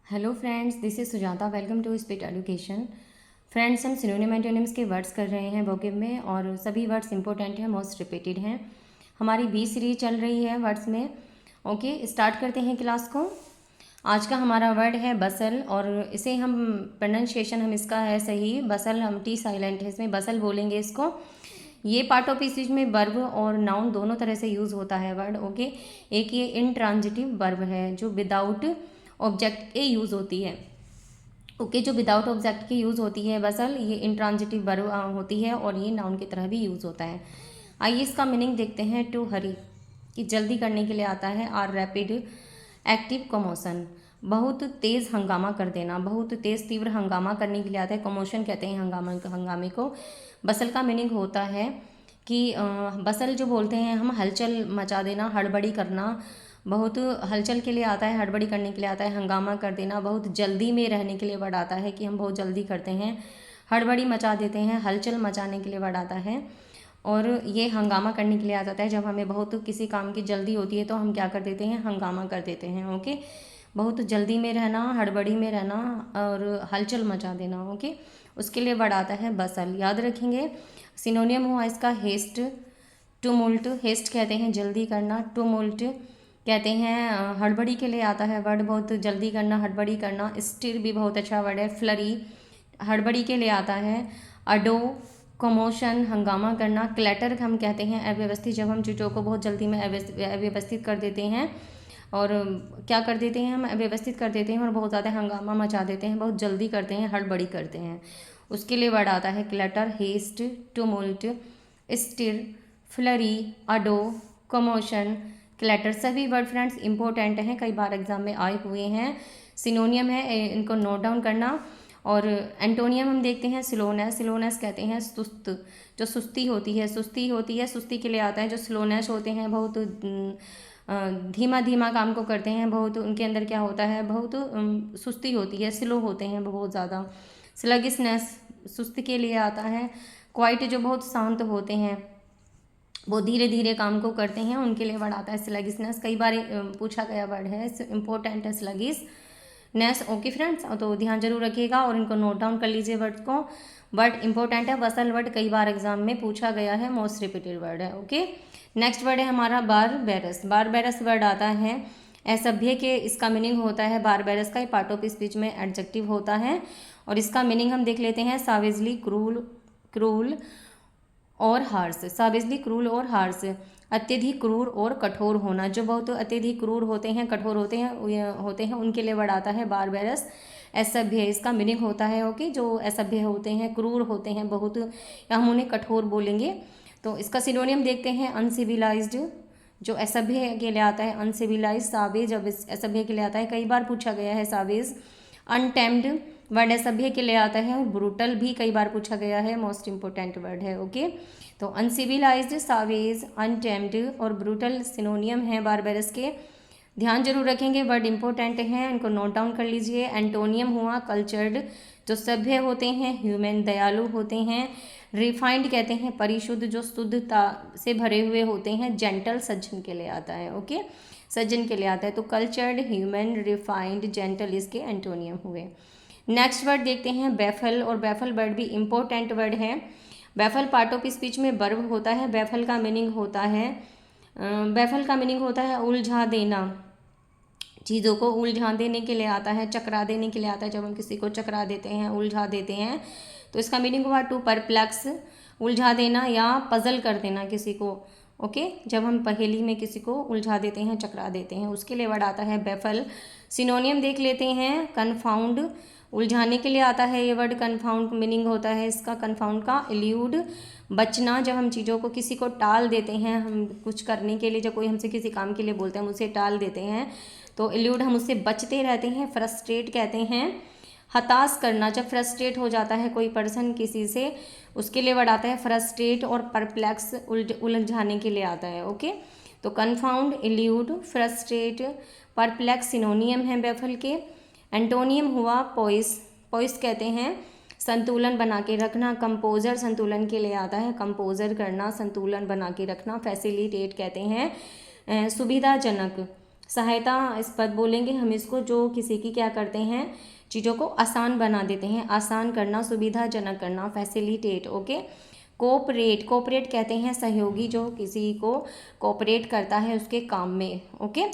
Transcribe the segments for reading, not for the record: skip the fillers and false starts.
Hello friends, this is Sujata. Welcome to speed education. Friends, हम synonym antonyms के words कर रहे हैं वोकेब में, और सभी वर्ड्स इंपॉर्टेंट हैं, मोस्ट रिपीटेड हैं। हमारी 20 सीरीज चल रही है वर्ड्स में। ओके, स्टार्ट करते हैं क्लास को। आज का हमारा वर्ड है बसल, और इसे हम प्रोनाउंसिएशन हम इसका है सही बसल, हम टी साइलेंट है इसमें, बसल बोलेंगे इसको। ये पार्ट ऑफ स्पीच में वर्ब और नाउन दोनों तरह से यूज़ होता है वर्ड। ओके, एक ये इंट्रांजिटिव वर्ब है जो विदाउट ऑब्जेक्ट के यूज़ होती है। ओके, जो विदाउट ऑब्जेक्ट की यूज़ होती है बसल, ये इंट्रांजिटिव वर्ब होती है, और ये नाउन की तरह भी यूज़ होता है। आइए इसका मीनिंग देखते हैं। टू हरी, कि जल्दी करने के लिए आता है। आर रैपिड एक्टिव कमोशन, बहुत तेज़ हंगामा कर देना, बहुत तेज़ तीव्र हंगामा करने के लिए आता है। कमोशन कहते हैं हंगामे को। बसल का मीनिंग होता है कि बसल जो बोलते हैं हम, हलचल मचा देना, हड़बड़ी करना। बहुत हलचल के लिए आता है, हड़बड़ी करने के लिए आता है, हंगामा कर देना, बहुत जल्दी में रहने के लिए वर्ड आता है कि हम बहुत जल्दी करते हैं, हड़बड़ी मचा देते हैं, हलचल मचाने के लिए वर्ड आता है। और ये हंगामा करने के लिए आ जाता है जब हमें बहुत किसी काम की जल्दी होती है तो हम क्या कर देते हैं, हंगामा कर देते हैं। ओके, बहुत जल्दी में रहना, हड़बड़ी में रहना और हलचल मचा देना। ओके, उसके लिए वर्ड आता है बसल, याद रखेंगे। सिनोनियम हुआ इसका हेस्ट, टुमुल्ट। हेस्ट कहते हैं जल्दी करना, टुमुल्ट कहते हैं हड़बड़ी के लिए आता है वर्ड, बहुत जल्दी करना, हड़बड़ी करना। स्टिर भी बहुत अच्छा वर्ड है। फ्लरी हड़बड़ी के लिए आता है। अडो कमोशन, हंगामा करना। क्लैटर हम कहते हैं अव्यवस्थित, जब हम चीज़ों को बहुत जल्दी में अव्यवस्थित कर देते हैं, और क्या कर देते हैं हम, अव्यवस्थित कर देते हैं और बहुत ज़्यादा हंगामा मचा देते हैं, बहुत जल्दी करते हैं, हड़बड़ी करते हैं। उसके लिए वर्ड आता है clutter, haste, tumult, stir, flurry, ado, commotion, clatter. सभी वर्ड फ्रेंड्स इंपॉर्टेंट हैं, कई बार एग्जाम में आए हुए हैं। सिनोनियम है, इनको नोट डाउन करना। और एंटोनियम हम देखते हैं स्लोनेस। स्लोनेस कहते हैं सुस्त, जो सुस्ती होती है, सुस्ती होती है, सुस्ती के लिए आता है। जो स्लोनेस होते हैं बहुत धीमा धीमा काम को करते हैं, बहुत उनके अंदर क्या होता है, बहुत सुस्ती होती है, स्लो होते हैं बहुत ज़्यादा। स्लगिसनेस सुस्त के लिए आता है। क्वाइट जो बहुत शांत होते हैं, वो धीरे धीरे काम को करते हैं, उनके लिए वर्ड आता है स्लगिसनेस। कई बार पूछा गया वर्ड है, इंपॉर्टेंट है स्लगिसनेस। ओके फ्रेंड्स, तो ध्यान जरूर रखिएगा और इनको नोट डाउन कर लीजिए वर्ड को। वर्ड इंपॉर्टेंट है, बसल वर्ड कई बार एग्जाम में पूछा गया है, मोस्ट रिपीटेड वर्ड है। ओके, नेक्स्ट वर्ड है हमारा बारबेरस। बारबेरस वर्ड आता है असभ्य के, इसका मीनिंग होता है बारबेरस का पार्ट ऑफ स्पीच में एडजेक्टिव होता है, और इसका मीनिंग हम देख लेते हैं। सावेजली क्रूल, क्रूल और हार्श। सावेजली क्रूर और हार्श, अत्यधिक क्रूर और कठोर होना। जो बहुत अत्यधिक क्रूर होते हैं, कठोर होते हैं उनके लिए वर्ड आता है बारबेरस। असभ्य, इसका मीनिंग होता है ओके, जो असभ्य होते हैं, क्रूर होते हैं बहुत, या हम उन्हें कठोर बोलेंगे। तो इसका सिनोनियम देखते हैं। अनसिविलाइज्ड, जो असभ्य के लिए आता है, अनसिविलाइज। सावेज अब असभ्य के लिए आता है, कई बार पूछा गया है सावेज। अनटेम्ड वर्ड असभ्य के लिए आता है, और ब्रूटल भी कई बार पूछा गया है, मोस्ट इंपॉर्टेंट वर्ड है। ओके, तो अनसिविलाइज्ड, सावेज, अनटेम्ड और ब्रूटल सिनोनियम है बारबेरस के। ध्यान जरूर रखेंगे, वर्ड इंपॉर्टेंट हैं, इनको नोट डाउन कर लीजिए। एंटोनियम हुआ कल्चर्ड, जो सभ्य होते हैं। ह्यूमन, दयालु होते हैं। रिफाइंड कहते हैं परिशुद्ध, जो शुद्धता से भरे हुए होते हैं। जेंटल सज्जन के लिए आता है। ओके, सज्जन के लिए आता है। तो कल्चर्ड, ह्यूमन, रिफाइंड, जेंटल इसके एंटोनियम हुए। नेक्स्ट वर्ड देखते हैं बैफल, और बैफल वर्ड भी इंपॉर्टेंट वर्ड है। बैफल पार्ट ऑफ स्पीच में वर्ब होता है। बैफल का मीनिंग होता है उलझा देना, चीज़ों को उलझा देने के लिए आता है, चकरा देने के लिए आता है। जब हम किसी को चकरा देते हैं, उलझा देते हैं, तो इसका मीनिंग हुआ टू परप्लेक्स, उलझा देना या पजल कर देना किसी को। ओके, जब हम पहेली में किसी को उलझा देते हैं, चकरा देते हैं, उसके लिए वर्ड आता है बैफल। सिनोनियम देख लेते हैं। कन्फाउंड, उलझाने के लिए आता है ये वर्ड। कन्फाउंड मीनिंग होता है इसका, कन्फाउंड का, इल्यूड, बचना। जब हम चीज़ों को किसी को टाल देते हैं, हम कुछ करने के लिए, जब कोई हमसे किसी काम के लिए बोलते हैं, हम उसे टाल देते हैं, तो इल्यूड, हम उससे बचते रहते हैं। फ्रस्ट्रेट कहते हैं हताश करना, जब फ्रस्ट्रेट हो जाता है कोई पर्सन किसी से, उसके लिए वर्ड आता है फ्रस्ट्रेट। और परप्लेक्स उलझाने के लिए आता है। ओके, तो कन्फाउंड, इल्यूड, फ्रस्ट्रेट, परप्लेक्स सिनोनियम है बैफल के। एंटोनियम हुआ पॉइस। पॉइस कहते हैं संतुलन बना के रखना। कंपोजर संतुलन के लिए आता है, कंपोजर करना, संतुलन बना के रखना। फैसिलिटेट कहते हैं सुविधाजनक सहायता इस पद बोलेंगे हम इसको, जो किसी की क्या करते हैं, चीज़ों को आसान बना देते हैं, आसान करना, सुविधाजनक करना, फैसिलिटेट। ओके। कोऑपरेट, कोऑपरेट कहते हैं सहयोगी, जो किसी को कोऑपरेट करता है उसके काम में। ओके।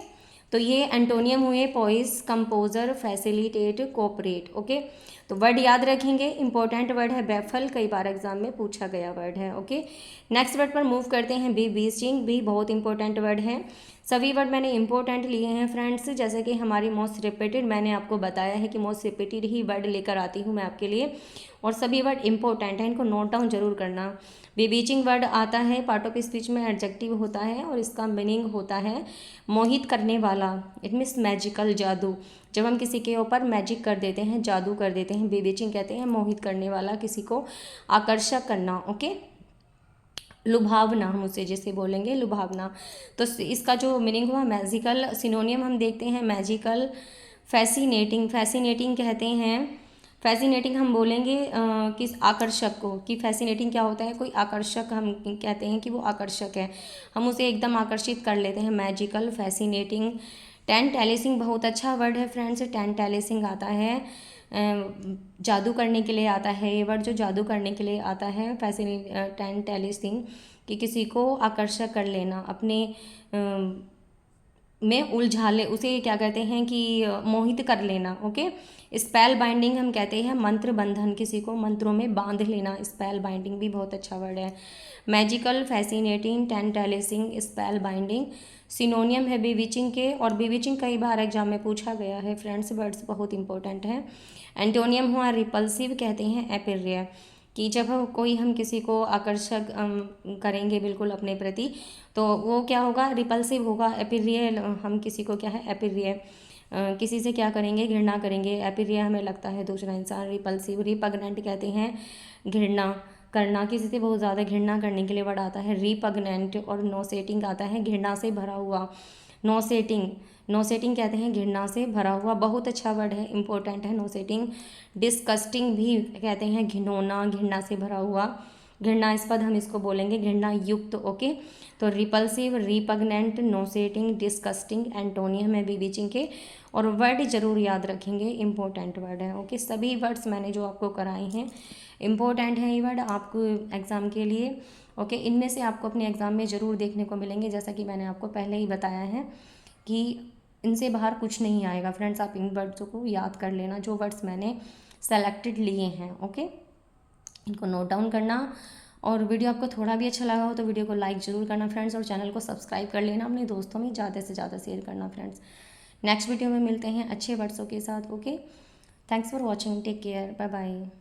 तो ये एंटोनियम हुए पोइस, कंपोजर, फैसिलिटेट, कोऑपरेट। ओके। तो वर्ड याद रखेंगे, इंपॉर्टेंट वर्ड है बैफल, कई बार एग्जाम में पूछा गया वर्ड है। ओके। नेक्स्ट वर्ड पर मूव करते हैं, बी बीचिंग, भी बहुत इंपॉर्टेंट वर्ड है। सभी वर्ड मैंने इंपॉर्टेंट लिए हैं फ्रेंड्स, जैसे कि हमारी मोस्ट रिपीटेड, मैंने आपको बताया है कि मोस्ट रिपीटेड ही वर्ड लेकर आती हूँ मैं आपके लिए, और सभी वर्ड इंपॉर्टेंट हैं, इनको नोट डाउन जरूर करना। बीबीचिंग वर्ड आता है, पार्ट ऑफ स्पीच में एडजेक्टिव होता है और इसका मीनिंग होता है मोहित करने वाला, इट मीन्स मैजिकल, जादू। जब हम किसी के ऊपर मैजिक कर देते हैं, जादू कर देते हैं, बीबीचिंग कहते हैं मोहित करने वाला, किसी को आकर्षक करना। ओके। लुभावना हम उसे जैसे बोलेंगे, लुभावना। तो इसका जो मीनिंग हुआ मैजिकल, सिनोनियम हम देखते हैं मैजिकल, फैसिनेटिंग, फैसिनेटिंग कहते हैं, फैसिनेटिंग हम बोलेंगे किस आकर्षक को, कि फैसिनेटिंग क्या होता है, कोई आकर्षक, हम कहते हैं कि वो आकर्षक है, हम उसे एकदम आकर्षित कर लेते हैं, मैजिकल, फैसिनेटिंग। टेंटेलिसिंग बहुत अच्छा वर्ड है फ्रेंड्स, टेंटेलिसिंग आता है जादू करने के लिए आता है, ये वर्ड जो जादू करने के लिए आता है, टेंटेलिसिंग, कि किसी को आकर्षक कर लेना, अपने में उलझा ले, उसे क्या कहते हैं कि मोहित कर लेना। ओके। स्पेल बाइंडिंग हम कहते हैं मंत्र बंधन, किसी को मंत्रों में बांध लेना, स्पेल बाइंडिंग भी बहुत अच्छा वर्ड है। Magical, fascinating, tantalising, spellbinding synonym है बीविचिंग के, और बीविचिंग कई बार एग्जाम में पूछा गया है फ्रेंड्स, वर्ड्स बहुत इंपॉर्टेंट है। एंटोनियम हुआ रिपल्सिव, कहते हैं अप्रिय, कि जब हम किसी को आकर्षक करेंगे बिल्कुल अपने प्रति, तो वो क्या होगा, रिपल्सिव होगा, अप्रिय, हम किसी को क्या है अप्रिय, किसी से क्या करेंगे, घृणा करेंगे, अप्रिय हमें लगता है दूसरा इंसान, रिपल्सिव। रिपग्नेंट कहते हैं घृणा करना, किसी से बहुत ज़्यादा घृणा करने के लिए वर्ड आता है रिपग्नेंट। और नोसेटिंग आता है घृणा से भरा हुआ, नोसेटिंग, नोसेटिंग कहते हैं घृणा से भरा हुआ, बहुत अच्छा वर्ड है, इंपॉर्टेंट है नोसेटिंग। डिस्कस्टिंग भी कहते हैं घिनौना, घृणा से भरा हुआ, घृणास्पद हम इसको बोलेंगे, घृणा युक्त। ओके। तो रिपल्सिव, रिपग्नेंट, नोसेटिंग, डिस्कस्टिंग एंटोनियम है बीविचिंग के, और वर्ड जरूर याद रखेंगे, इंपॉर्टेंट वर्ड है। ओके। सभी वर्ड्स मैंने जो आपको कराए हैं इंपॉर्टेंट हैं, ये वर्ड आपको एग्ज़ाम के लिए। ओके। इनमें से आपको अपने एग्ज़ाम में ज़रूर देखने को मिलेंगे, जैसा कि मैंने आपको पहले ही बताया है कि इनसे बाहर कुछ नहीं आएगा फ्रेंड्स, आप इन वर्ड्स को याद कर लेना, जो वर्ड्स मैंने सेलेक्टेड लिए हैं। ओके। इनको नोट डाउन करना, और वीडियो आपको थोड़ा भी अच्छा लगा हो तो वीडियो को लाइक ज़रूर करना फ्रेंड्स, और चैनल को सब्सक्राइब कर लेना, अपने दोस्तों में ज़्यादा से ज़्यादा शेयर करना फ्रेंड्स। नेक्स्ट वीडियो में मिलते हैं अच्छे वर्ड्सों के साथ। Okay. Thanks for watching, take care, bye bye.